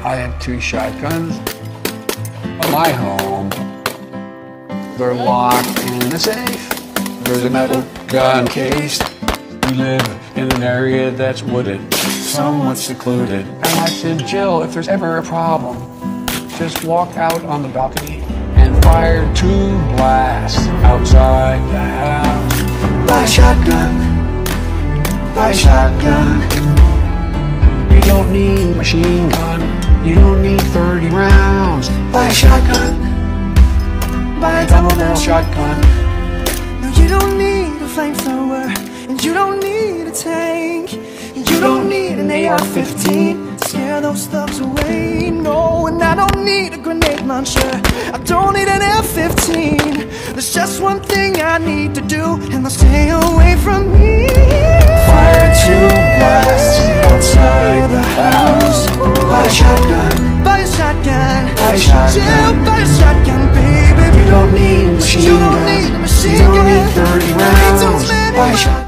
I have 2 shotguns at my home. They're locked in the safe. There's a metal gun case. We live in an area that's wooded, somewhat secluded. And I said, Jill, if there's ever a problem, just walk out on the balcony and fire 2 blasts outside the house. Buy a shotgun. Buy a shotgun. You don't need a machine gun. You don't need 30 rounds. Buy a shotgun. Buy a double-barrel shotgun. No, you don't need a flamethrower, and you don't need a tank, and you don't need an AR-15 to scare those thugs away. No, and I don't need a grenade launcher. I don't need an F-15. There's just one thing I need to do, and they'll stay away from me. Fire 2 blasts outside the house. Buy a shotgun. Buy a shotgun. Buy a shotgun. Jill, buy a shotgun, baby. You don't need a machine gun. You don't need a machine gun. You don't gun. need 30 rounds. Buy a shotgun.